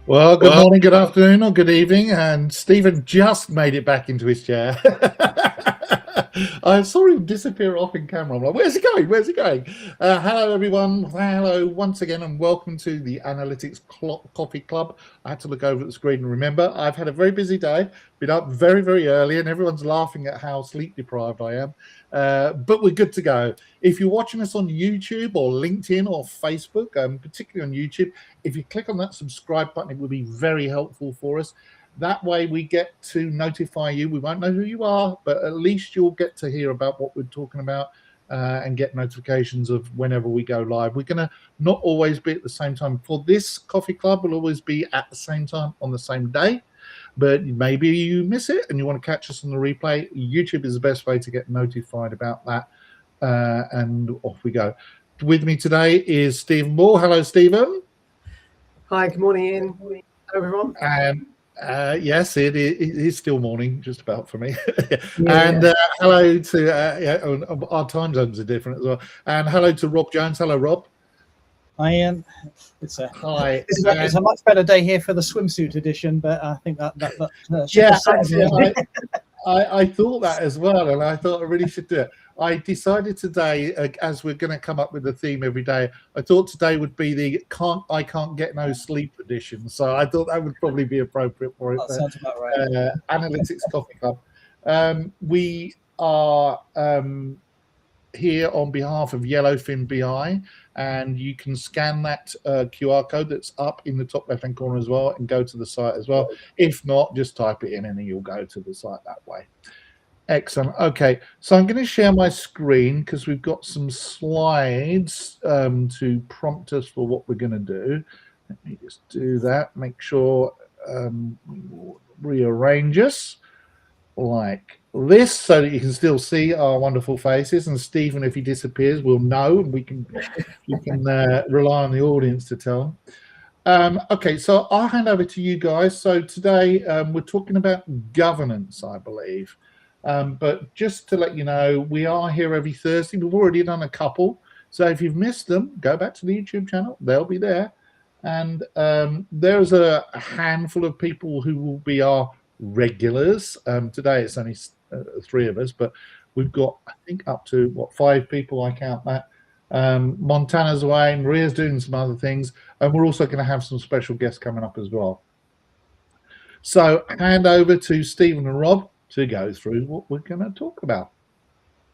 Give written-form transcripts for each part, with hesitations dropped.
Well, good morning, good afternoon, or good evening. And Stephen just made it back into his chair. I saw him disappear off in camera. I'm like, where's he going? Where's he going? Hello, everyone. Hello once again, and welcome to the Analytics Coffee Club. I had to look over at the screen and remember I've had a very busy day, been up very, very early, and everyone's laughing at how sleep deprived I am. But we're good to go. If you're watching us on YouTube or LinkedIn or Facebook, particularly on YouTube, if you click on that subscribe button, it will be very helpful for us. That way we get to notify you. We won't know who you are, but at least you'll get to hear about what we're talking about and get notifications of whenever we go live. We're going to not always be at the same time. For this coffee club, we'll always be at the same time on the same day. But maybe you miss it and you want to catch us on the replay. YouTube is the best way to get notified about that. And off we go. With me today is Stephen Moore. Hello, Stephen. Hi, good morning, Ian. Hello, everyone. Yes, it is still morning, just about for me. And hello to our time zones are different as well. And hello to Rob Jones. Hello, Rob. Hi, Ian. It's a much better day here for the swimsuit edition, but I think that I thought that as well, and I thought I really should do it. I decided today, as we're going to come up with a theme every day, I thought today would be the I can't get no sleep edition. So I thought that would probably be appropriate for it. That sounds about right. Analytics Coffee Club. We are here on behalf of Yellowfin BI, and you can scan that QR code that's up in the top left-hand corner as well and go to the site as well. If not, just type it in and then you'll go to the site that way. Excellent. Okay, so I'm going to share my screen because we've got some slides to prompt us for what we're going to do. Let me just do that. Make sure rearrange us like this so that you can still see our wonderful faces. And Stephen, if he disappears, we'll know, and we can rely on the audience to tell them. Okay, so I'll hand over to you guys. So today we're talking about governance, I believe. But just to let you know, we are here every Thursday. We've already done a couple. So if you've missed them, go back to the YouTube channel. They'll be there. And there's a handful of people who will be our regulars. Today it's only 3 of us, but we've got, I think, up to, 5 people, I count that. Montana's away, Maria's doing some other things, and we're also going to have some special guests coming up as well. So hand over to Stephen and Rob to go through what we're going to talk about.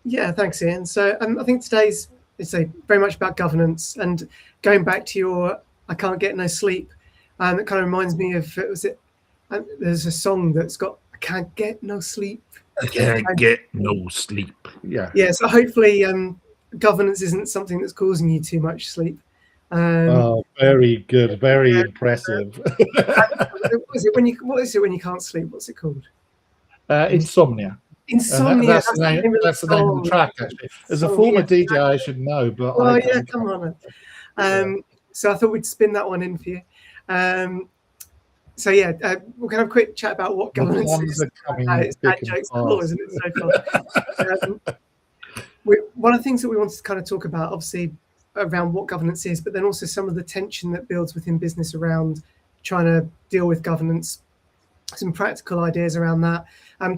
Yeah, thanks, Ian. So I think today's very much about governance, and going back to your I can't get no sleep. It kind of reminds me of, there's a song that's got I can't get no sleep. I can't get no sleep. Yeah. Yeah. So hopefully, governance isn't something that's causing you too much sleep. Oh, very good, very impressive. What is it when you can't sleep? What's it called? Insomnia. Insomnia. That's the name of the track. Actually, as a former DJ, I should know, but come on. So I thought we'd spin that one in for you. So yeah, we're going to have a quick chat about what governance is. It's bad jokes, isn't it? So far. One of the things that we wanted to kind of talk about, obviously, around what governance is, but then also some of the tension that builds within business around trying to deal with governance, some practical ideas around that.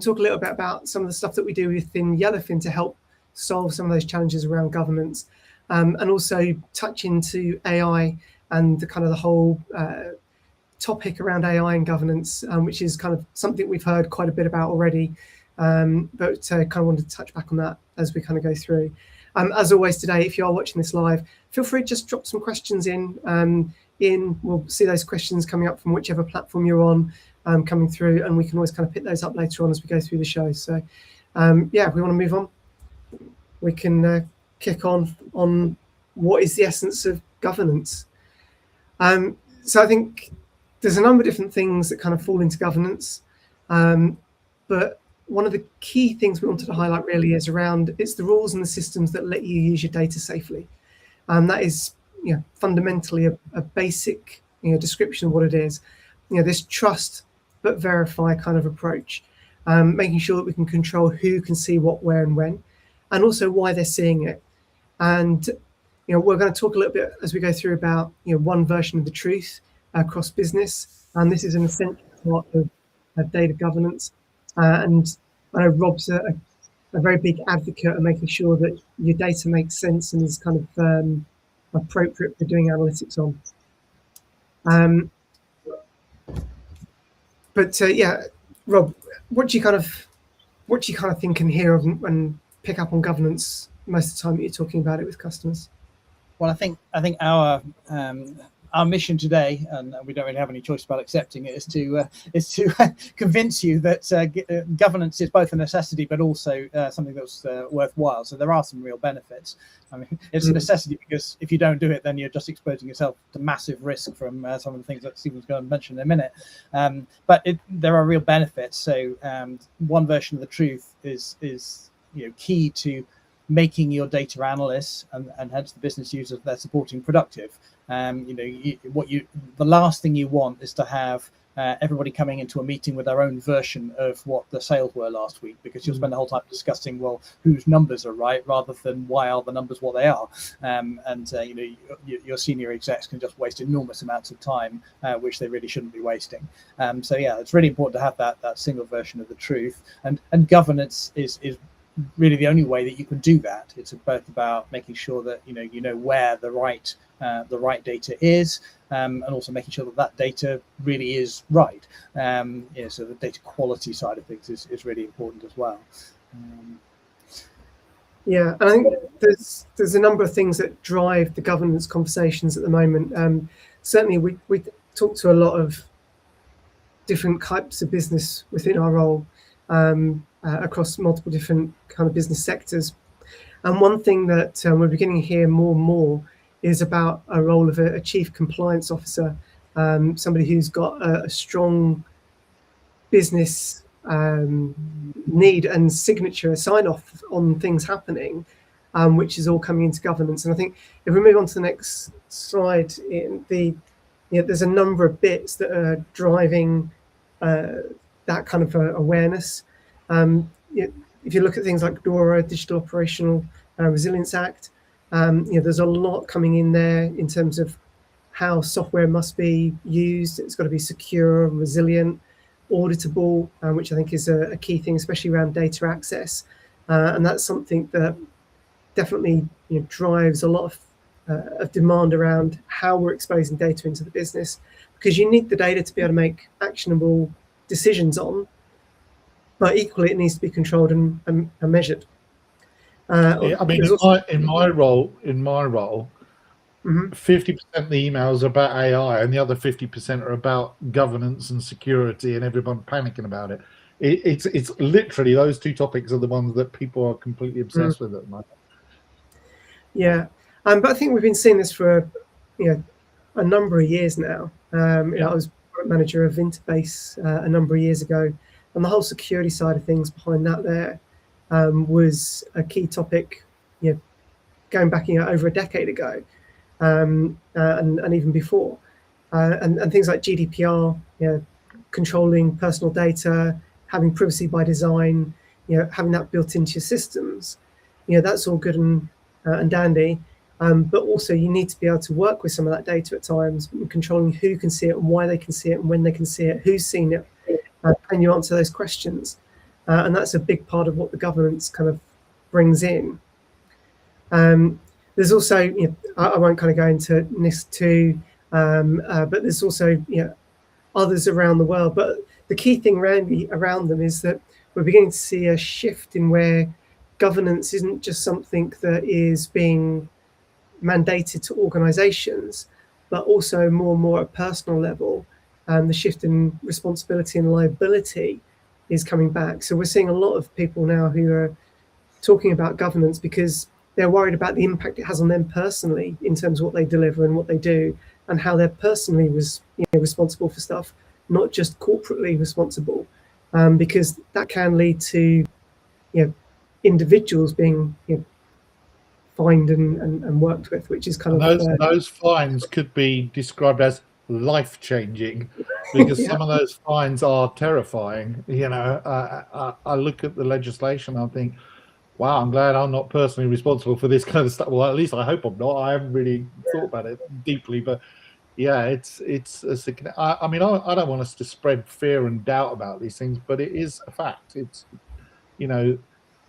Talk a little bit about some of the stuff that we do within Yellowfin to help solve some of those challenges around governance, and also touch into AI and the whole topic around AI and governance, which is kind of something we've heard quite a bit about already, but kind of wanted to touch back on that as we kind of go through. As always today, if you are watching this live, feel free to just drop some questions in. We'll see those questions coming up from whichever platform you're on, coming through, and we can always kind of pick those up later on as we go through the show. So yeah, if we want to move on, we can kick on what is the essence of governance. So I think there's a number of different things that kind of fall into governance, but one of the key things we wanted to highlight really is around it's the rules and the systems that let you use your data safely. That is, fundamentally a basic, description of what it is. This trust but verify kind of approach, making sure that we can control who can see what, where, and when, and also why they're seeing it. And we're going to talk a little bit as we go through about one version of the truth, across business, and this is an essential part of data governance. And I know Rob's a very big advocate of making sure that your data makes sense and is kind of appropriate for doing analytics on. But yeah, Rob, what do you kind of think and hear of and pick up on governance most of the time that you're talking about it with customers? Well, I think our mission today, and we don't really have any choice about accepting it, is to convince you that governance is both a necessity but also something that's worthwhile. So there are some real benefits. I mean, it's a necessity because if you don't do it, then you're just exposing yourself to massive risk from some of the things that Stephen's going to mention in a minute. But there are real benefits. So one version of the truth is key to making your data analysts and hence the business users they're supporting productive. The last thing you want is to have everybody coming into a meeting with their own version of what the sales were last week, because you'll spend the whole time discussing, well, whose numbers are right rather than why are the numbers what they are. Your senior execs can just waste enormous amounts of time, which they really shouldn't be wasting. So yeah, it's really important to have that single version of the truth, and governance is really the only way that you can do that. It's both about making sure that you know where the right data is, and also making sure that data really is right. So the data quality side of things is really important as well. Yeah, and I think there's a number of things that drive the governance conversations at the moment. Certainly, we talk to a lot of different types of business within our role. Across multiple different kind of business sectors. And one thing that we're beginning to hear more and more is about a role of a chief compliance officer, somebody who's got a strong business need and signature sign off on things happening, which is all coming into governance. And I think if we move on to the next slide, there's a number of bits that are driving that kind of awareness. If you look at things like DORA, Digital Operational Resilience Act, there's a lot coming in there in terms of how software must be used. It's got to be secure, resilient, auditable, which I think is a key thing, especially around data access. And that's something that definitely drives a lot of demand around how we're exposing data into the business, because you need the data to be able to make actionable decisions on. But equally, it needs to be controlled and measured. I mean, in my role, 50% of the emails are about AI, and the other 50% are about governance and security, and everyone panicking about it. It's literally those two topics are the ones that people are completely obsessed with at the moment. Yeah, but I think we've been seeing this for a number of years now. I was product manager of Interbase a number of years ago. And the whole security side of things behind that there was a key topic, going back over a decade ago, and even before, and things like GDPR, controlling personal data, having privacy by design, having that built into your systems, that's all good and dandy. But also you need to be able to work with some of that data at times, controlling who can see it and why they can see it and when they can see it, who's seen it. Can you answer those questions? And that's a big part of what the governance kind of brings in. There's also, I won't kind of go into NIST 2, but there's also, others around the world. But the key thing around them is that we're beginning to see a shift in where governance isn't just something that is being mandated to organizations, but also more and more at a personal level. The shift in responsibility and liability is coming back. So we're seeing a lot of people now who are talking about governance because they're worried about the impact it has on them personally in terms of what they deliver and what they do, and how they're personally responsible for stuff, not just corporately responsible, because that can lead to individuals being fined and worked with, which is kind of those fines could be described as life-changing, because some of those fines are terrifying. I look at the legislation, I think, wow, I'm glad I'm not personally responsible for this kind of stuff. Well, at least I hope I'm not. I haven't really thought about it deeply, but Yeah, it's I mean, I don't want us to spread fear and doubt about these things, but it is a fact. It's, you know,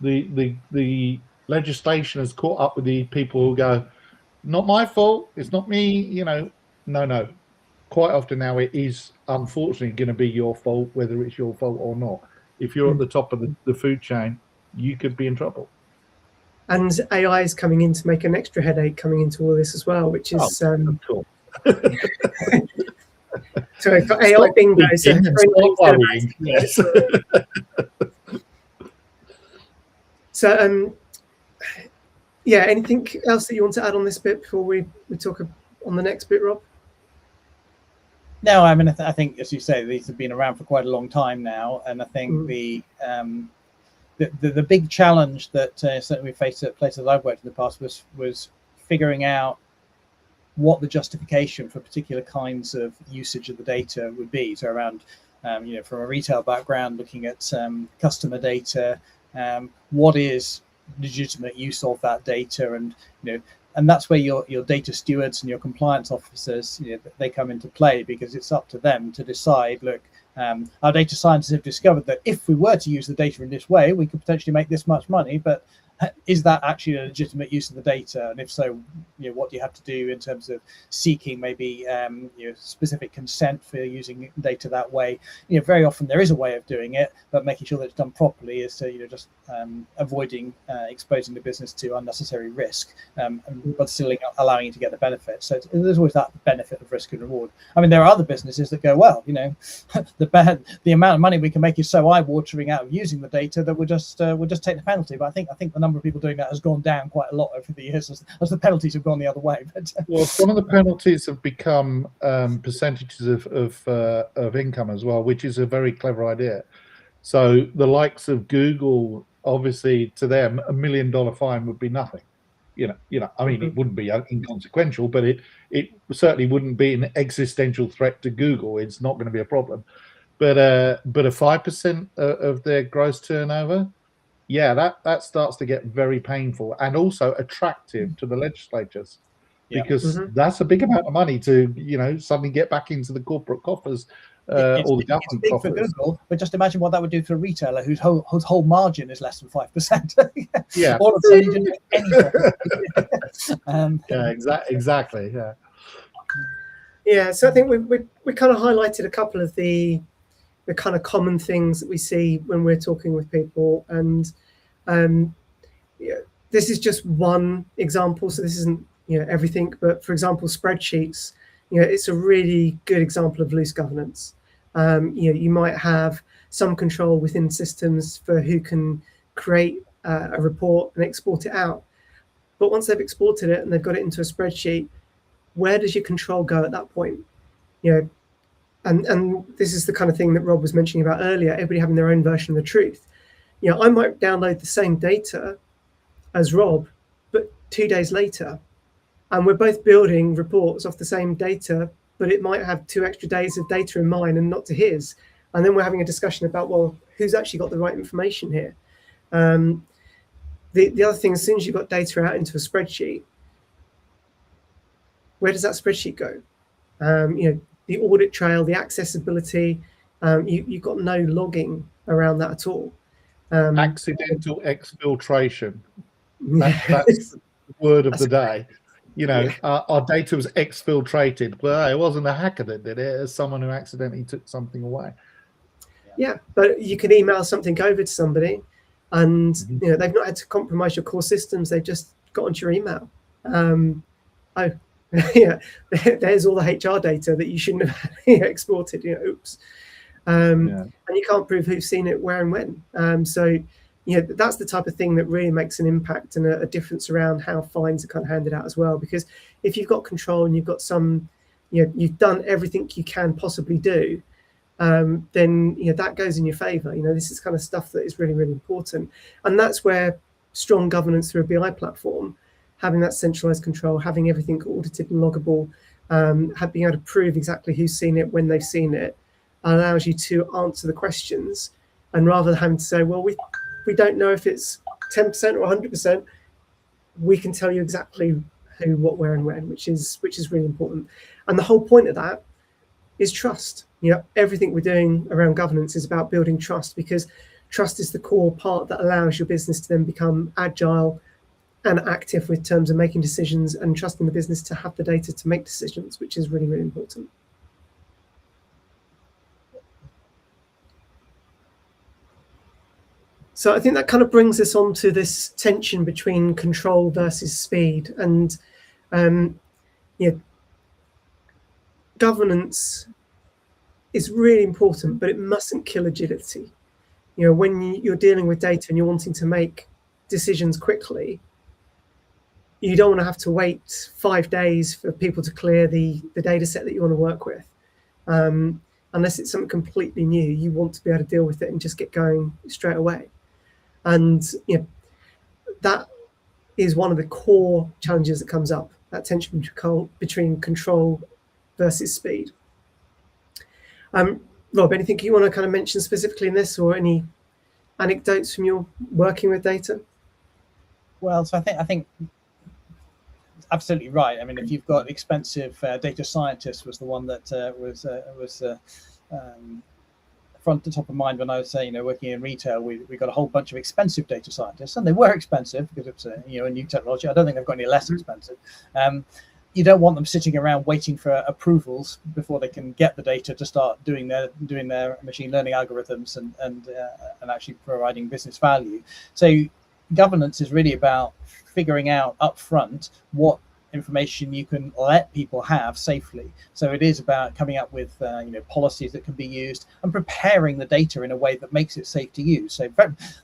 the legislation has caught up with the people who go, not my fault, it's not me, no. Quite often now it is unfortunately going to be your fault, whether it's your fault or not. If you're at the top of the food chain, you could be in trouble. And AI is coming in to make an extra headache coming into all this as well, which is cool. So we've got AI bingo. So yes. So yeah, anything else that you want to add on this bit before we talk on the next bit, Rob? No, I mean, I think, as you say, these have been around for quite a long time now, and I think the big challenge that certainly we faced at places I've worked in the past was figuring out what the justification for particular kinds of usage of the data would be. So around, from a retail background, looking at customer data, what is legitimate use of that data, and and that's where your data stewards and your compliance officers, they come into play, because it's up to them to decide, look, our data scientists have discovered that if we were to use the data in this way, we could potentially make this much money, but is that actually a legitimate use of the data? And if so, what do you have to do in terms of seeking maybe specific consent for using data that way? Very often there is a way of doing it, but making sure that it's done properly is to just avoiding exposing the business to unnecessary risk, but still allowing you to get the benefit. So there's always that benefit of risk and reward. I mean, there are other businesses that go, well, the amount of money we can make is so eye-watering out of using the data that we'll just take the penalty. But I think the number of people doing that has gone down quite a lot over the years as the penalties have gone the other way. But well, one of the penalties have become percentages of income as well, which is a very clever idea. So the likes of Google, obviously, to them, $1 million fine would be nothing. I mean, it wouldn't be inconsequential, but it certainly wouldn't be an existential threat to Google. It's not going to be a problem. But a 5% of their gross turnover, yeah, that starts to get very painful, and also attractive to the legislatures, because that's a big amount of money to suddenly get back into the corporate coffers. Or the government big for Google, but just imagine what that would do for a retailer whose whole margin is less than 5%. Yeah, all of a sudden you didn't make any yeah, exactly. Yeah. So I think we kind of highlighted a couple of the kind of common things that we see when we're talking with people, and this is just one example. So this isn't everything, but for example, spreadsheets. It's a really good example of loose governance. You might have some control within systems for who can create a report and export it out. But once they've exported it and they've got it into a spreadsheet, where does your control go at that point? And this is the kind of thing that Rob was mentioning about earlier, everybody having their own version of the truth. I might download the same data as Rob, but 2 days later, and we're both building reports off the same data, but it might have 2 extra days of data in mine and not to his. And then we're having a discussion about, well, who's actually got the right information here? The other thing, as soon as you've got data out into a spreadsheet, where does that spreadsheet go? The audit trail, the accessibility, you've got no logging around that at all. Accidental exfiltration. That's the word of the day. Our data was exfiltrated. Well, it wasn't a hacker that did it. It was someone who accidentally took something away. Yeah, but you can email something over to somebody, and they've not had to compromise your core systems. They've just got onto your email. Yeah, there's all the HR data that you shouldn't have exported. Oops. And you can't prove who's seen it, where, and when. So that's the type of thing that really makes an impact and a difference around how fines are kind of handed out as well. Because if you've got control and you've got some, you've done everything you can possibly do, then that goes in your favor. This is kind of stuff that is really, really important. And that's where strong governance through a BI platform, having that centralized control, having everything audited and loggable, being able to prove exactly who's seen it, when they've seen it, allows you to answer the questions. And rather than having to say, well, we don't know if it's 10% or 100%, we can tell you exactly who, what, where, and when, which is really important. And the whole point of that is trust. Everything we're doing around governance is about building trust, because trust is the core part that allows your business to then become agile and active with terms of making decisions, and trusting the business to have the data to make decisions, which is really, really important. So I think that kind of brings us on to this tension between control versus speed. And governance is really important, but it mustn't kill agility. When you're dealing with data and you're wanting to make decisions quickly, you don't want to have to wait 5 days for people to clear the data set that you want to work with. Unless it's something completely new, you want to be able to deal with it and just get going straight away. And that is one of the core challenges that comes up, that tension between control versus speed. Rob, anything you want to kind of mention specifically in this, or any anecdotes from your working with data? Well, so I think absolutely right. I mean, if you've got expensive data scientists, was the one that was front to top of mind when I was working in retail. We got a whole bunch of expensive data scientists, and they were expensive because it's a new technology. I don't think they've got any less expensive. You don't want them sitting around waiting for approvals before they can get the data to start doing their machine learning algorithms and actually providing business value. So governance is really about figuring out upfront what information you can let people have safely. So it is about coming up with policies that can be used and preparing the data in a way that makes it safe to use. So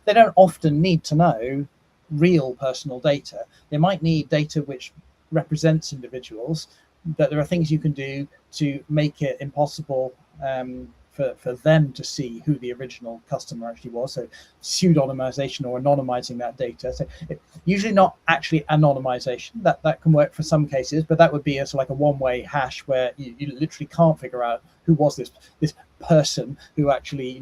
they don't often need to know real personal data. They might need data which represents individuals, but there are things you can do to make it impossible for them to see who the original customer actually was. So pseudonymization or anonymizing that data. So usually not actually anonymization. That can work for some cases, but that would be like a one-way hash where you literally can't figure out who was this person who actually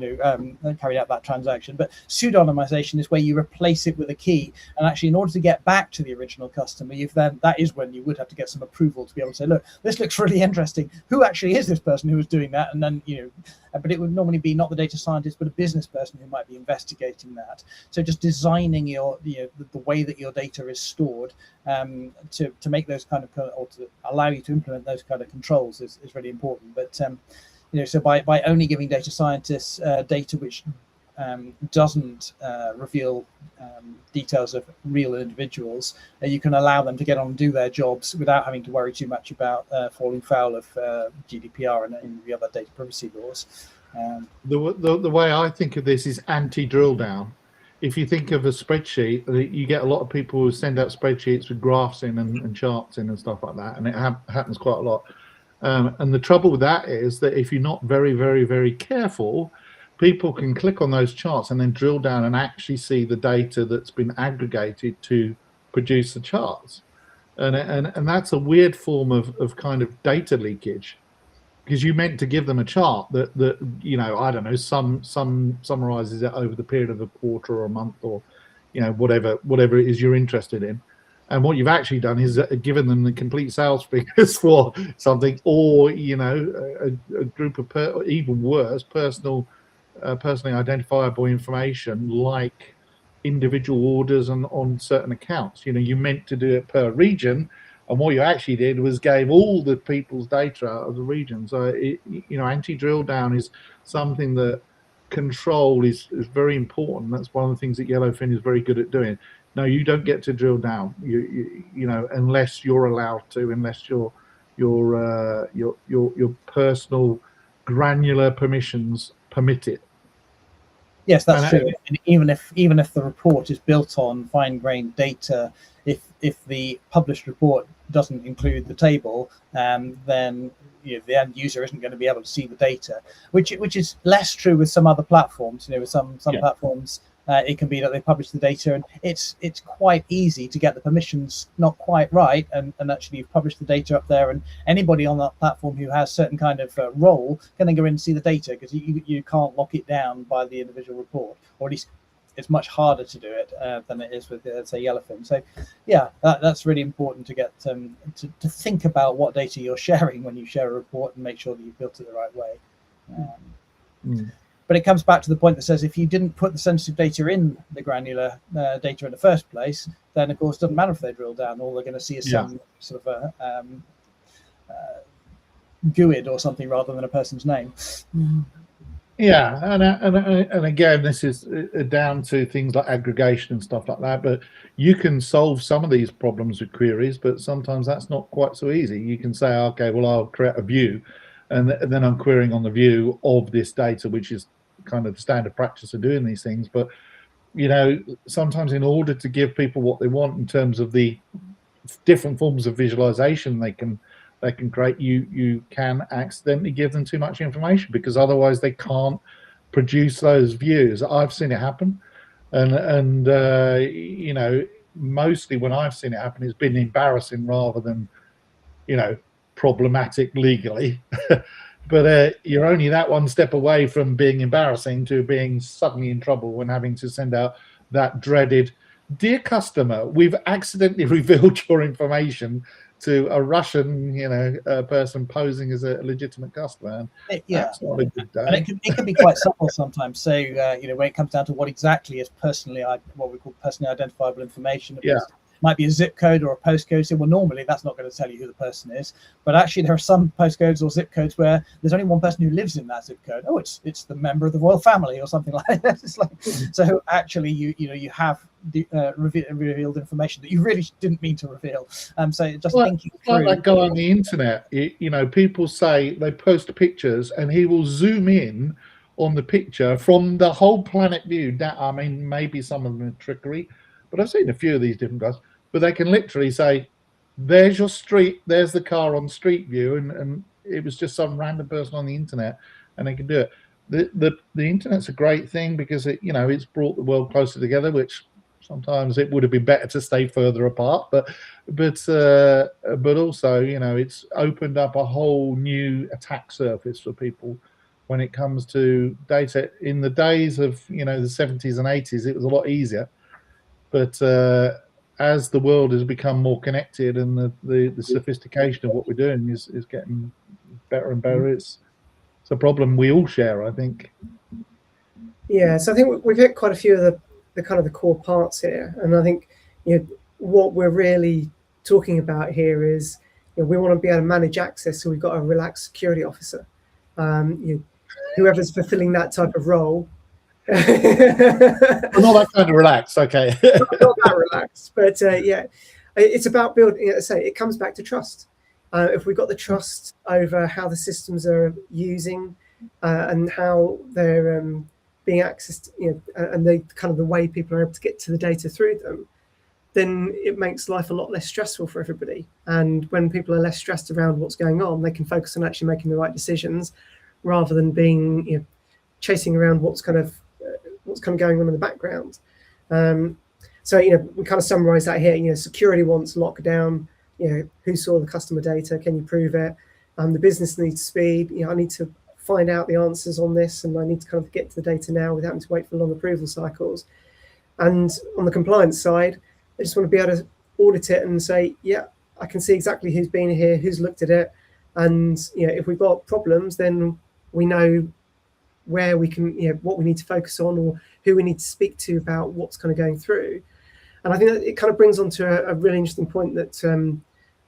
carried out that transaction. But pseudonymization is where you replace it with a key, and actually in order to get back to the original customer, that is when you would have to get some approval to be able to say, look, this looks really interesting, who actually is this person who was doing that? And then but it would normally be not the data scientist but a business person who might be investigating that. So just designing the way that your data is stored to make those kind of, or to allow you to implement those kind of controls is really important. But so by only giving data scientists data which doesn't reveal details of real individuals, you can allow them to get on and do their jobs without having to worry too much about falling foul of GDPR and the other data privacy laws. The way I think of this is anti-drill down. If you think of a spreadsheet, you get a lot of people who send out spreadsheets with graphs in and charts in and stuff like that, and it happens quite a lot. And the trouble with that is that if you're not very, very, very careful, people can click on those charts and then drill down and actually see the data that's been aggregated to produce the charts. And that's a weird form of kind of data leakage, because you meant to give them a chart that I don't know, some summarizes it over the period of a quarter or a month or whatever it is you're interested in. And what you've actually done is given them the complete sales figures for something, or a group of even worse, personally identifiable information like individual orders on certain accounts. You meant to do it per region, and what you actually did was gave all the people's data out of the region. So anti-drill down is something that control is very important. That's one of the things that Yellowfin is very good at doing. No, you don't get to drill down. Unless you're allowed to, unless your personal granular permissions permit it. Yes, that's true. And even if the report is built on fine-grained data, if the published report doesn't include the table, then the end user isn't going to be able to see the data, which is less true with some other platforms. With some platforms, it can be that they publish the data, and it's quite easy to get the permissions not quite right, and actually you've published the data up there, and anybody on that platform who has certain kind of role can then go in and see the data, because you can't lock it down by the individual report, or at least it's much harder to do it than it is with say Yellowfin. So yeah, that's really important to get to think about what data you're sharing when you share a report, and make sure that you've built it the right way. But it comes back to the point that says if you didn't put the sensitive data in the granular data in the first place, then of course it doesn't matter if they drill down. All they're going to see is some sort of a GUID or something rather than a person's name. Yeah, and again, this is down to things like aggregation and stuff like that. But you can solve some of these problems with queries, but sometimes that's not quite so easy. You can say, okay, well, I'll create a view, and then I'm querying on the view of this data, which is kind of the standard practice of doing these things. But you know, sometimes in order to give people what they want in terms of the different forms of visualization they can create, you can accidentally give them too much information, because otherwise they can't produce those views. I've seen it happen, and you know, mostly when I've seen it happen, it's been embarrassing rather than, you know, problematic legally. But you're only that one step away from being embarrassing to being suddenly in trouble when having to send out that dreaded, "Dear customer, we've accidentally revealed your information," to a Russian, you know, person posing as a legitimate customer. And that's not a good day. And it can be quite subtle sometimes. So you know, when it comes down to what exactly is what we call personally identifiable information. Might be a zip code or a postcode. So, well, normally that's not going to tell you who the person is, but actually there are some postcodes or zip codes where there's only one person who lives in that zip code. Oh, it's the member of the royal family or something like that. It's like, so actually you have revealed information that you really didn't mean to reveal. So just thinking through. Like that guy on the internet, you know, people say they post pictures and he will zoom in on the picture from the whole planet view. I mean, maybe some of them are trickery, but I've seen a few of these different guys. But they can literally say, "There's your street, there's the car on Street View," and it was just some random person on the internet, and they can do it. The internet's a great thing because it, you know, it's brought the world closer together, which sometimes it would have been better to stay further apart. But also, you know, it's opened up a whole new attack surface for people when it comes to data. In the days of, you know, the 70s and 80s, it was a lot easier. But as the world has become more connected and the sophistication of what we're doing is getting better and better, it's a problem we all share, I think. Yeah, so I think we've hit quite a few of the kind of the core parts here, and I think, you know, what we're really talking about here is, you know, we want to be able to manage access, so we've got a relaxed security officer. Whoever's fulfilling that type of role. Well, not that kind of relaxed, okay. not that relaxed, but yeah, it's about building. You know, say it comes back to trust. If we've got the trust over how the systems are using and how they're being accessed, you know, and the kind of the way people are able to get to the data through them, then it makes life a lot less stressful for everybody. And when people are less stressed around what's going on, they can focus on actually making the right decisions rather than being, you know, chasing around what's kind of going on in the background. So, you know, we kind of summarize that here. You know, security wants lockdown. You know, who saw the customer data? Can you prove it? The business needs speed. You know, I need to find out the answers on this, and I need to kind of get to the data now without having to wait for long approval cycles. And on the compliance side, I just want to be able to audit it and say, yeah, I can see exactly who's been here, who's looked at it, and, you know, if we've got problems, then we know where we can, you know, what we need to focus on or who we need to speak to about what's kind of going through. And I think that it kind of brings on to a really interesting point that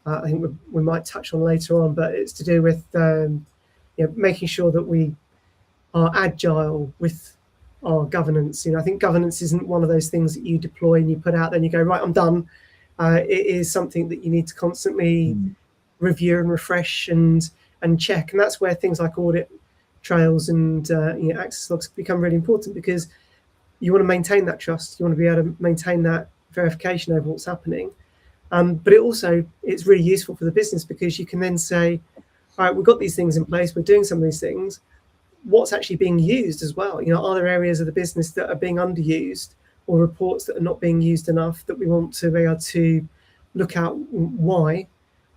I think we might touch on later on, but it's to do with you know, making sure that we are agile with our governance. You know, I think governance isn't one of those things that you deploy and you put out there and you go, right, I'm done. It is something that you need to constantly review and refresh and check. And that's where things like audit trails and you know, access logs become really important, because you want to maintain that trust. You want to be able to maintain that verification over what's happening. But it's really useful for the business, because you can then say, all right, we've got these things in place, we're doing some of these things. What's actually being used as well? You know, are there areas of the business that are being underused, or reports that are not being used enough that we want to be able to look at why?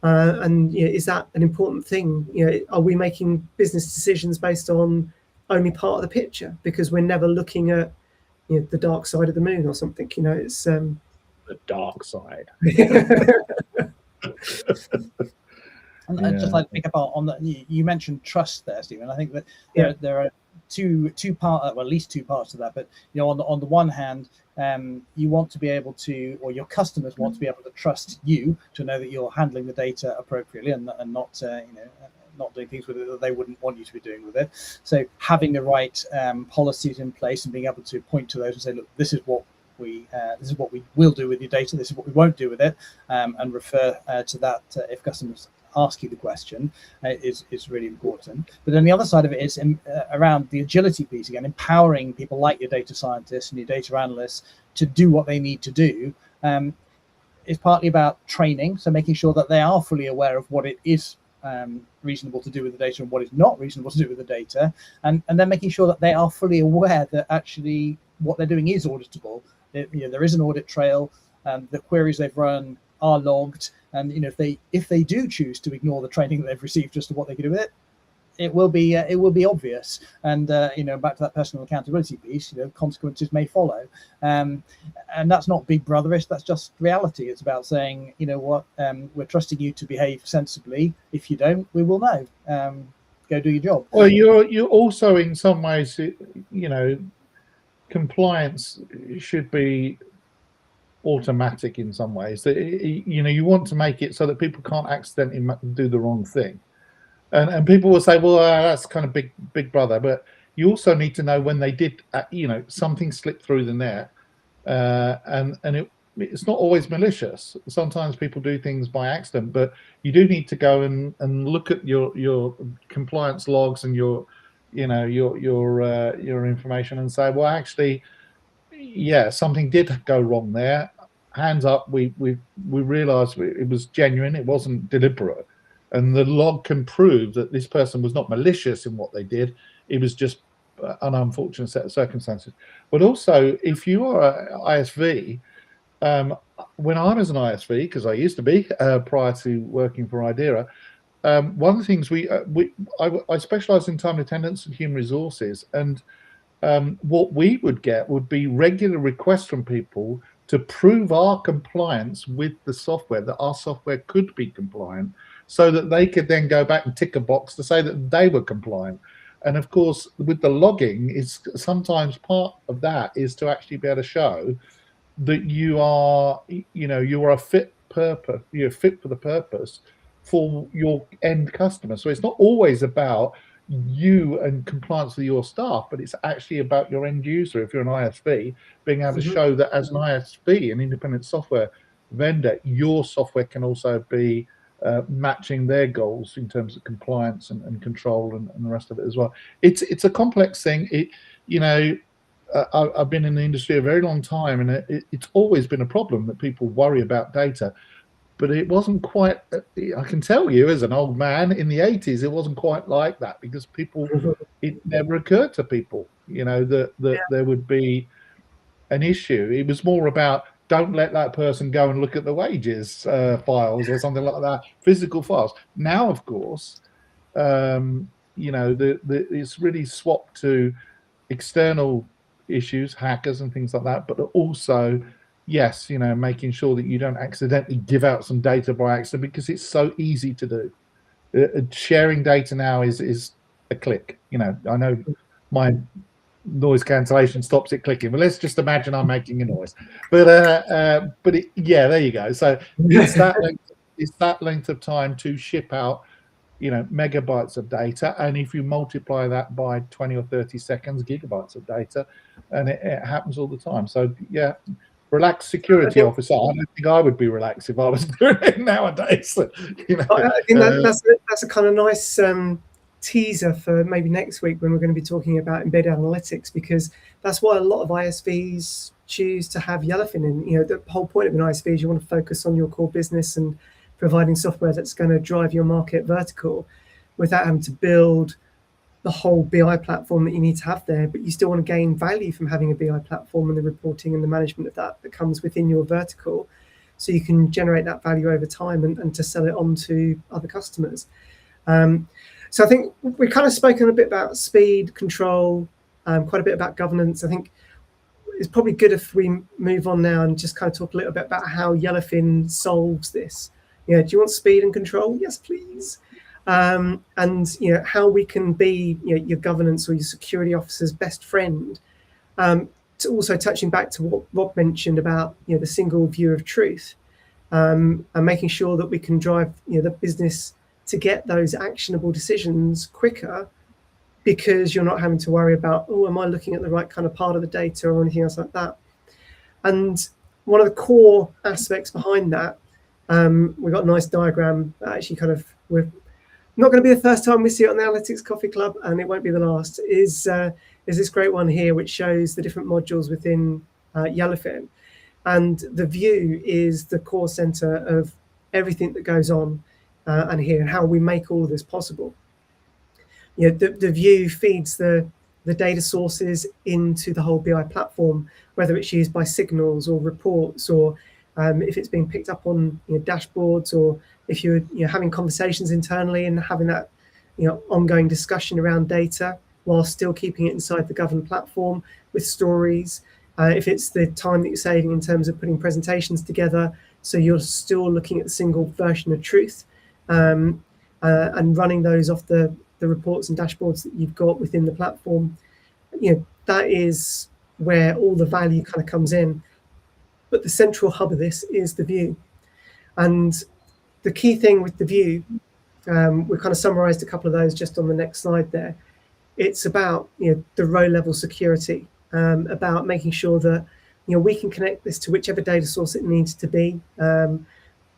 And, you know, is that an important thing? You know, are we making business decisions based on only part of the picture because we're never looking at the dark side of the moon or something. It's the dark side. And I'd just like to pick up on that. You mentioned trust there, Stephen. I think that there are two parts, well, at least two parts to that. But on the one hand, you want to be able to, or your customers want to be able to trust you to know that you're handling the data appropriately and not not doing things with it that they wouldn't want you to be doing with it. So having the right policies in place and being able to point to those and say, look, this is what we will do with your data, this is what we won't do with it, and refer to that if customers ask you the question is really important. But then the other side of it is around the agility piece, again, empowering people like your data scientists and your data analysts to do what they need to do. It's partly about training, so making sure that they are fully aware of what it is reasonable to do with the data and what is not reasonable to do with the data, and then making sure that they are fully aware that actually what they're doing is auditable. There is an audit trail, the queries they've run are logged, and if they do choose to ignore the training that they've received just to what they can do with it, it will be obvious. And back to that personal accountability piece, consequences may follow, and that's not big brotherish, that's just reality. It's about saying, we're trusting you to behave sensibly. If you don't, we will know. Go do your job. Well, you're also, in some ways, compliance should be automatic in some ways. You want to make it so that people can't accidentally do the wrong thing. And people will say, well, that's kind of big brother. But you also need to know when they did, something slipped through the net. And it's not always malicious. Sometimes people do things by accident. But you do need to go and look at your compliance logs and your information and say, well, actually, yeah, something did go wrong there. Hands up, we realised it was genuine. It wasn't deliberate. And the log can prove that this person was not malicious in what they did. It was just an unfortunate set of circumstances. But also, if you are an ISV, when I was an ISV, because I used to be prior to working for Idera, one of the things I specialised in time and attendance and human resources, and what we would get would be regular requests from people to prove our compliance with the software, that our software could be compliant, so that they could then go back and tick a box to say that they were compliant. And of course, with the logging, is sometimes part of that is to actually be able to show that you are a fit purpose, you're fit for the purpose for your end customer. So it's not always about you and compliance with your staff, but it's actually about your end user. If you're an ISV, being able to show that as an ISV, an independent software vendor, your software can also be matching their goals in terms of compliance and control and the rest of it as well. It's a complex thing. I've been in the industry a very long time, and it's always been a problem that people worry about data. But it wasn't quite, I can tell you as an old man, in the 80s, it wasn't quite like that, because it never occurred to people, that there would be an issue. It was more about, don't let that person go and look at the wages files or something like that, physical files. Now, of course, it's really swapped to external issues, hackers and things like that, but also, yes, making sure that you don't accidentally give out some data by accident, because it's so easy to do. Sharing data now is a click. I know my noise cancellation stops it clicking, but let's just imagine I'm making a noise. But there you go. So it's that length of time to ship out megabytes of data, and if you multiply that by 20 or 30 seconds, gigabytes of data, and it happens all the time. So yeah, relaxed security officer. I don't think I would be relaxed if I was doing it nowadays. I think that's a kind of nice teaser for maybe next week, when we're going to be talking about embedded analytics, because that's why a lot of ISVs choose to have Yellowfin in. The whole point of an ISV is you want to focus on your core business and providing software that's going to drive your market vertical, without having to build the whole BI platform that you need to have there. But you still want to gain value from having a BI platform and the reporting and the management of that comes within your vertical, so you can generate that value over time and to sell it on to other customers. So I think we've kind of spoken a bit about speed, control, quite a bit about governance. I think it's probably good if we move on now and just kind of talk a little bit about how Yellowfin solves this. Do you want speed and control? Yes, please. And how we can be your governance or your security officer's best friend. To also touching back to what Rob mentioned about the single view of truth, and making sure that we can drive the business to get those actionable decisions quicker, because you're not having to worry about, oh, am I looking at the right kind of part of the data or anything else like that. And one of the core aspects behind that, we've got a nice diagram that actually kind of, we're not going to be the first time we see it on the Analytics Coffee Club, and it won't be the last, is this great one here, which shows the different modules within Yellowfin. And the view is the core center of everything that goes on and here, and how we make all of this possible. The view feeds the data sources into the whole BI platform, whether it's used by signals or reports, or if it's being picked up on dashboards, or if you're having conversations internally and having that ongoing discussion around data while still keeping it inside the governed platform with stories. If it's the time that you're saving in terms of putting presentations together, so you're still looking at the single version of truth, and running those off the reports and dashboards that you've got within the platform, that is where all the value kind of comes in. But the central hub of this is the view. And the key thing with the view, we've kind of summarized a couple of those just on the next slide there. It's about the row level security, about making sure that we can connect this to whichever data source it needs to be.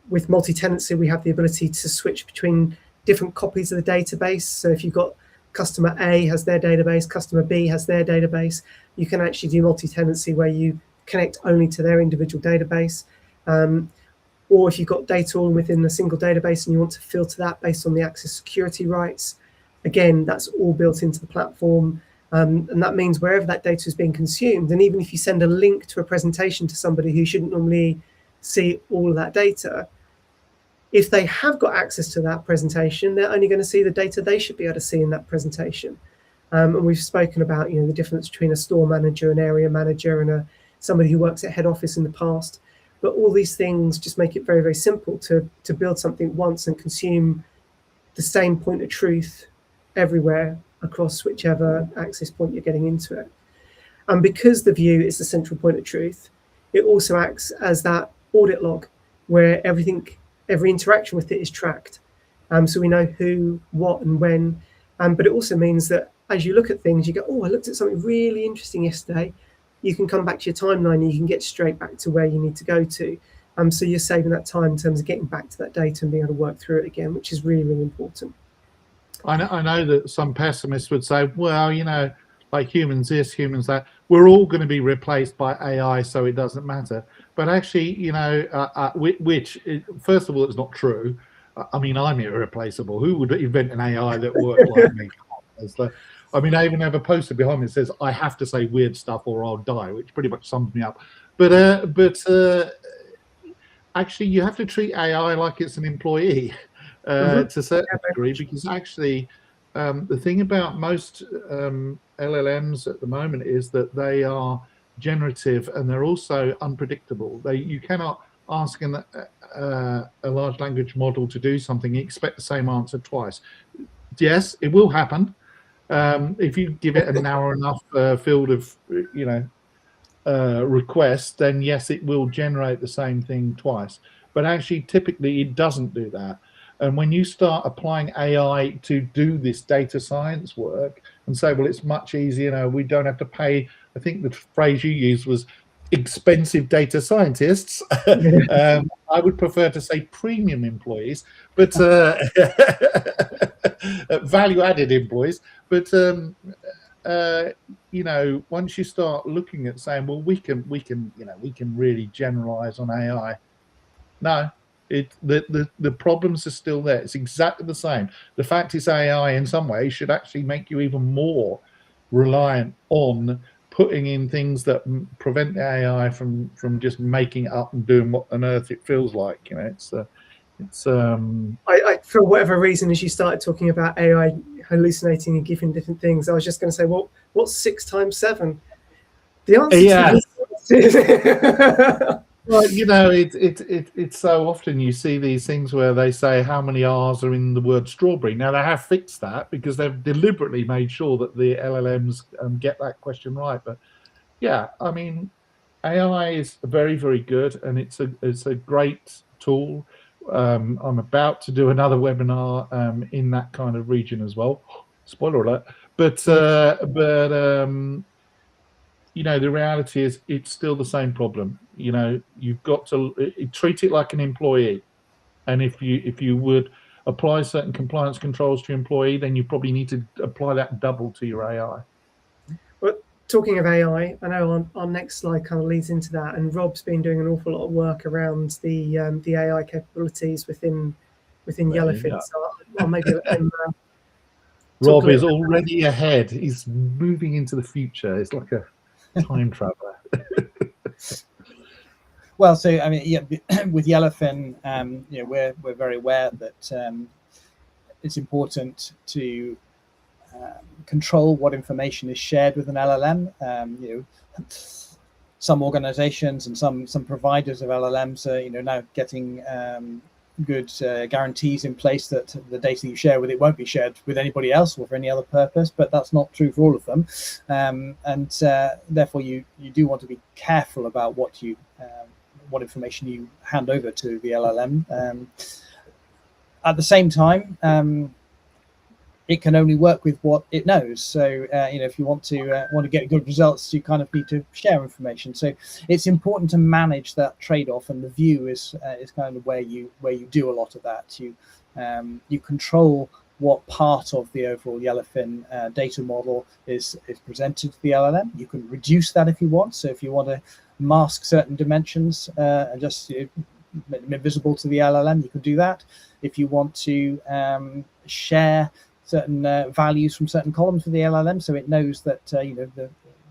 With multi-tenancy, we have the ability to switch between different copies of the database. So if you've got customer A has their database, customer B has their database, you can actually do multi-tenancy where you connect only to their individual database. Or if you've got data all within a single database and you want to filter that based on the access security rights, again, that's all built into the platform. And that means wherever that data is being consumed, and even if you send a link to a presentation to somebody who shouldn't normally see all of that data, if they have got access to that presentation, they're only going to see the data they should be able to see in that presentation. And we've spoken about the difference between a store manager, an area manager, and somebody who works at head office in the past. But all these things just make it very, very simple to build something once and consume the same point of truth everywhere across whichever access point you're getting into it. And because the view is the central point of truth, it also acts as that audit log where every interaction with it is tracked. So we know who, what, and when. But it also means that as you look at things, you go, oh, I looked at something really interesting yesterday. You can come back to your timeline and you can get straight back to where you need to go to. So you're saving that time in terms of getting back to that data and being able to work through it again, which is really, really important. I know that some pessimists would say, well, like humans this, humans that, we're all going to be replaced by AI, so it doesn't matter. But actually, which first of all, it's not true. I mean, I'm irreplaceable. Who would invent an AI that worked like me? I even have a poster behind me that says, I have to say weird stuff or I'll die, which pretty much sums me up. But actually, you have to treat AI like it's an employee to a certain degree, because actually, the thing about most LLMs at the moment is that they are generative and they're also unpredictable. You cannot ask a large language model to do something and expect the same answer twice. Yes, it will happen. If you give it a narrow enough field of requests, then yes, it will generate the same thing twice. But actually, typically, it doesn't do that. And when you start applying AI to do this data science work and say, well, it's much easier, we don't have to pay, I think the phrase you used was expensive data scientists. I would prefer to say premium employees, but value-added employees. But once you start looking at saying, well, we can really generalize on AI. No, the problems are still there. It's exactly the same. The fact it's AI in some ways should actually make you even more reliant on putting in things that prevent the AI from just making it up and doing what on earth it feels like. I for whatever reason, as you started talking about AI hallucinating and giving different things, I was just going to say, well, what's 6 times 7? The answer to well, you know, it's so often you see these things where they say how many R's are in the word strawberry. Now they have fixed that because they've deliberately made sure that the LLMs get that question right. But yeah, I mean, AI is very, very good, and it's a great tool. I'm about to do another webinar in that kind of region as well. Spoiler alert! But you know, the reality is it's still the same problem. You know, you've got to treat it like an employee, and if you would apply certain compliance controls to your employee, then you probably need to apply that double to your AI. Well, talking of AI, I know our next slide kind of leads into that, and Rob's been doing an awful lot of work around the AI capabilities within Yellowfin. So I'll maybe let him. Rob is already ahead. He's moving into the future. It's like a time traveler. Well, so I mean, yeah, with Yellowfin, you know, we're very aware that it's important to control what information is shared with an LLM. You know, some organizations and some providers of LLMs are, you know, now getting good guarantees in place that the data you share with it won't be shared with anybody else or for any other purpose, but that's not true for all of them. And therefore you do want to be careful about what information you hand over to the LLM. At the same time, it can only work with what it knows. So you know, if you want to get good results, you kind of need to share information. So it's important to manage that trade-off, and the view is kind of where you do a lot of that. You control what part of the overall Yellowfin data model is presented to the LLM. You can reduce that if you want. So if you want to mask certain dimensions and just make them invisible to the LLM, you can do that. If you want to share certain values from certain columns with the LLM, so it knows that you know,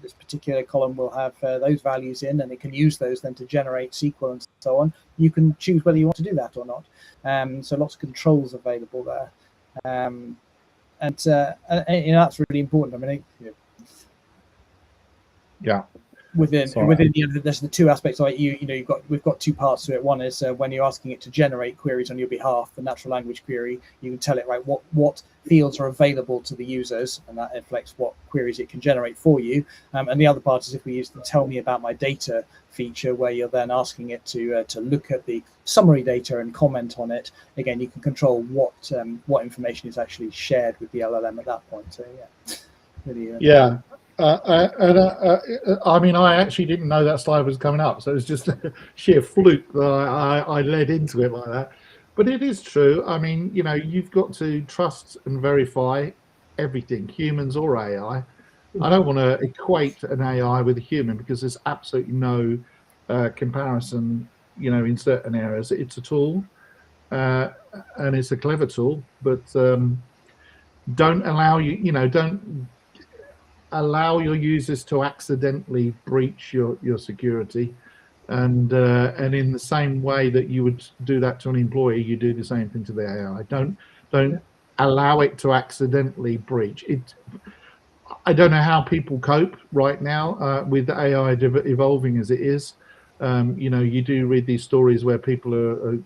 this particular column will have those values in, and it can use those then to generate SQL and so on. You can choose whether you want to do that or not. So lots of controls available there, and you know, that's really important. I mean, you know, yeah. Within there's the two aspects of it. You know, we've got two parts to it. One is when you're asking it to generate queries on your behalf, the natural language query, you can tell it, right, what fields are available to the users, and that reflects what queries it can generate for you. And the other part is if we use the tell me about my data feature, where you're then asking it to look at the summary data and comment on it. Again, you can control what information is actually shared with the LLM at that point. So yeah, really. Yeah. I mean, I actually didn't know that slide was coming up, so it was just a sheer fluke that I led into it like that. But it is true. I mean, you know, you've got to trust and verify everything, humans or AI. I don't want to equate an AI with a human because there's absolutely no comparison, you know, in certain areas. It's a tool, and it's a clever tool, but don't allow your users to accidentally breach your security, and in the same way that you would do that to an employee, you do the same thing to the AI. Don't allow it to accidentally breach it. I don't know how people cope right now with the AI evolving as it is. You know, you do read these stories where people are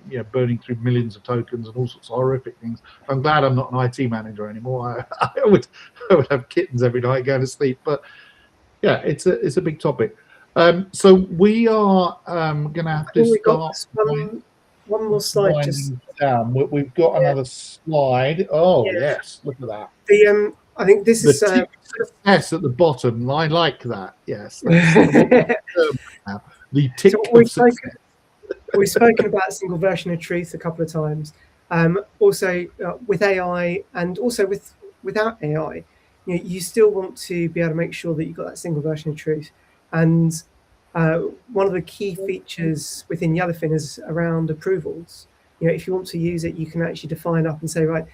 you know, burning through millions of tokens and all sorts of horrific things. I'm glad I'm not an IT manager anymore. I would have kittens every night going to sleep. But yeah, it's a big topic. So we are going to have to start. One more slide. Just down. We've got another slide. Oh yes, look at that. I think this is S at the bottom. I like that. Yes. The tick of success. We've spoken about a single version of truth a couple of times. Also with AI and also without AI, you know, you still want to be able to make sure that you've got that single version of truth. And one of the key features within Yellowfin is around approvals. You know, if you want to use it, you can actually define up and say, right,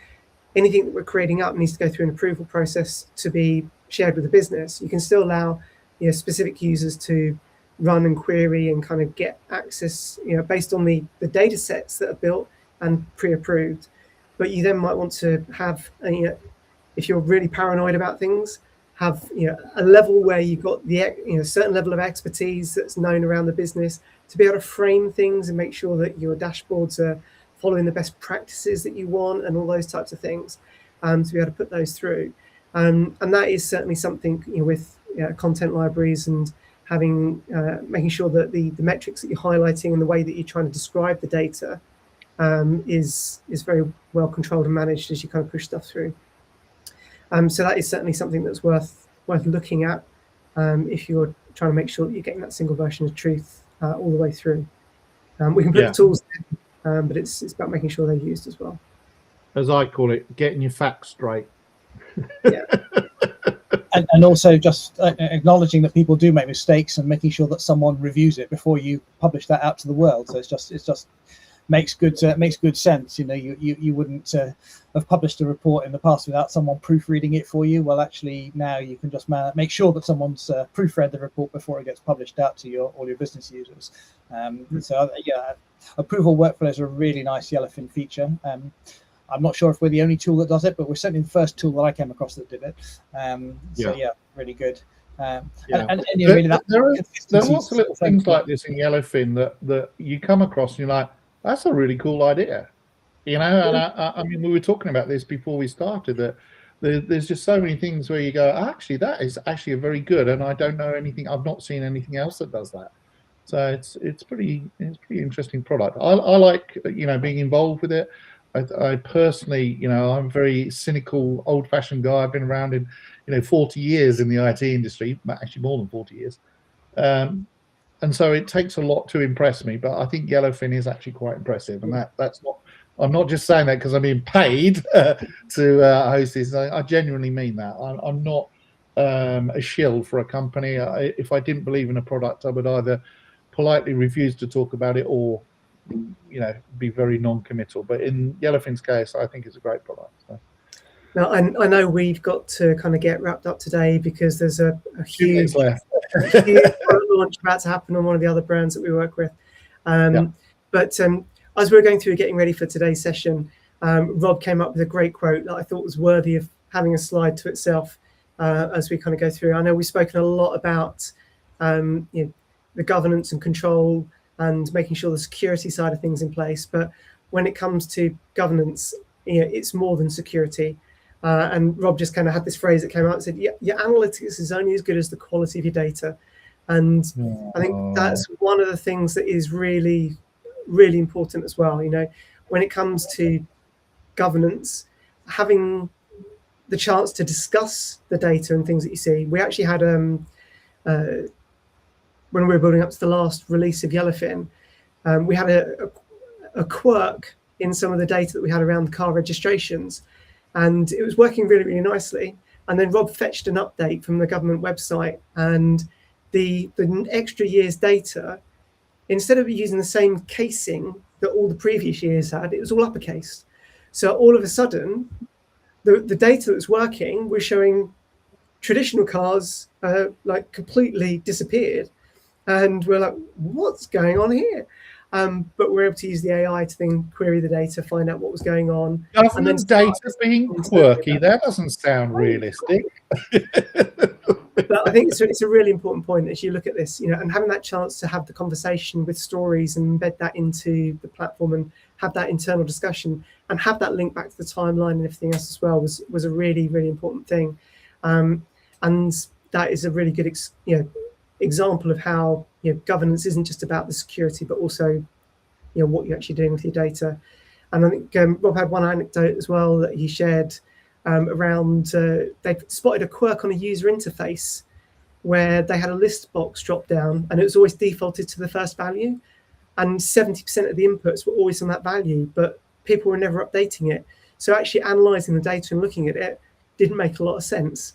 anything that we're creating up needs to go through an approval process to be shared with the business. You can still allow, you know, specific users to run and query and kind of get access, you know, based on the data sets that are built and pre-approved. But you then might want to have, you know, if you're really paranoid about things, have a level where you've got the certain level of expertise that's known around the business to be able to frame things and make sure that your dashboards are following the best practices that you want and all those types of things, to be able to put those through. And that is certainly something with content libraries and having making sure that the metrics that you're highlighting and the way that you're trying to describe the data is very well controlled and managed as you kind of push stuff through. So that is certainly something that's worth looking at if you're trying to make sure that you're getting that single version of truth all the way through. We can put the tools in, but it's about making sure they're used as well. As I call it, getting your facts straight. Yeah. And also just acknowledging that people do make mistakes and making sure that someone reviews it before you publish that out to the world. So it's just makes good sense. You wouldn't have published a report in the past without someone proofreading it for you. Well, actually now you can just make sure that someone's proofread the report before it gets published out to all your business users. So yeah, approval workflows are a really nice Yellowfin feature. I'm not sure if we're the only tool that does it, but we're certainly the first tool that I came across that did it. So yeah, really good. And really there are lots of little things like this in Yellowfin that you come across and you're like, that's a really cool idea. And I mean, we were talking about this before we started, that there's just so many things where you go, actually, that is actually a very good, and I don't know anything, I've not seen anything else that does that. So it's pretty interesting product. I like being involved with it. I personally, I'm a very cynical, old-fashioned guy. I've been around in 40 years in the IT industry, actually more than 40 years. And so it takes a lot to impress me, but I think Yellowfin is actually quite impressive. And that's not, I'm not just saying that because I'm being paid to host this. I genuinely mean that. I'm not a shill for a company. If I didn't believe in a product, I would either politely refuse to talk about it or be very non-committal. But in Yellowfin's case, I think it's a great product. So. Now, I know we've got to kind of get wrapped up today because there's a huge launch about to happen on one of the other brands that we work with. But as we were going through getting ready for today's session, Rob came up with a great quote that I thought was worthy of having a slide to itself as we kind of go through. I know we've spoken a lot about the governance and control and making sure the security side of things in place. But when it comes to governance, it's more than security. And Rob just kind of had this phrase that came out and said, your analytics is only as good as the quality of your data. And I think that's one of the things that is really, really important as well. When it comes to governance, having the chance to discuss the data and things that you see. We actually had, when we were building up to the last release of Yellowfin, we had a quirk in some of the data that we had around the car registrations. And it was working really, really nicely. And then Rob fetched an update from the government website, and the extra year's data, instead of using the same casing that all the previous years had, it was all uppercase. So all of a sudden, the data that was working was showing traditional cars like completely disappeared. And we're like, what's going on here? But we're able to use the AI to then query the data, find out what was going on. Government data being quirky, that doesn't sound realistic. But I think it's a really important point as you look at this, and having that chance to have the conversation with stories and embed that into the platform and have that internal discussion and have that link back to the timeline and everything else as well was a really, really important thing. And that is a really good example of how governance isn't just about the security, but also what you're actually doing with your data. And I think Rob had one anecdote as well that he shared around they spotted a quirk on a user interface where they had a list box drop down and it was always defaulted to the first value, and 70% of the inputs were always on that value, but people were never updating it. So actually analyzing the data and looking at it didn't make a lot of sense.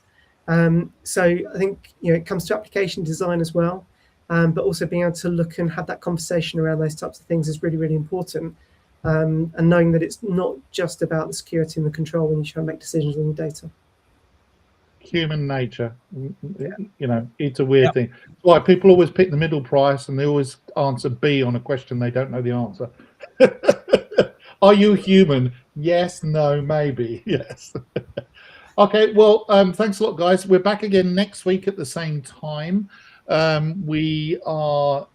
So I think it comes to application design as well, but also being able to look and have that conversation around those types of things is really, really important. And knowing that it's not just about the security and the control when you try and make decisions on your data. Human nature, it's a weird thing. That's why people always pick the middle price and they always answer B on a question they don't know the answer. Are you human? Yes, no, maybe. Yes. Okay, well, thanks a lot, guys. We're back again next week at the same time. We are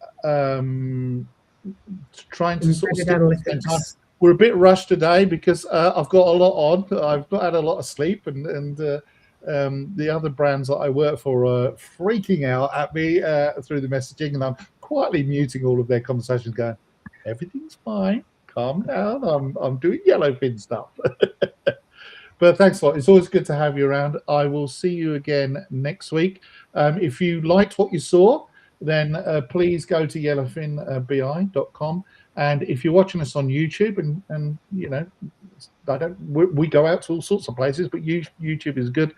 trying to sort of stick at the same time. We're a bit rushed today because I've got a lot on. I've not had a lot of sleep, and the other brands that I work for are freaking out at me through the messaging, and I'm quietly muting all of their conversations, going, "Everything's fine. Calm down. I'm doing Yellowfin stuff." But thanks a lot. It's always good to have you around. I will see you again next week. If you liked what you saw, then please go to yellowfinbi.com. And if you're watching us on YouTube, and you know, we go out to all sorts of places, but YouTube is good.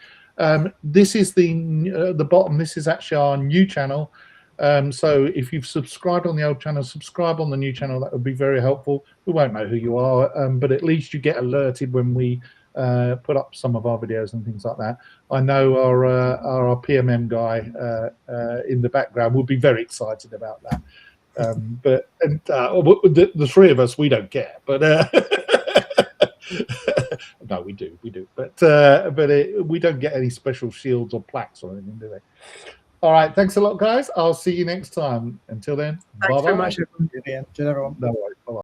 This is the bottom. This is actually our new channel. So if you've subscribed on the old channel, subscribe on the new channel. That would be very helpful. We won't know who you are, but at least you get alerted when we put up some of our videos and things like that. I know our PMM guy in the background will be very excited about that. But the three of us, we don't care. But no, we do, but we don't get any special shields or plaques or anything, do they? All right, thanks a lot, guys. I'll see you next time. Until then, thanks bye-bye. very much, everyone. Everyone. No worries.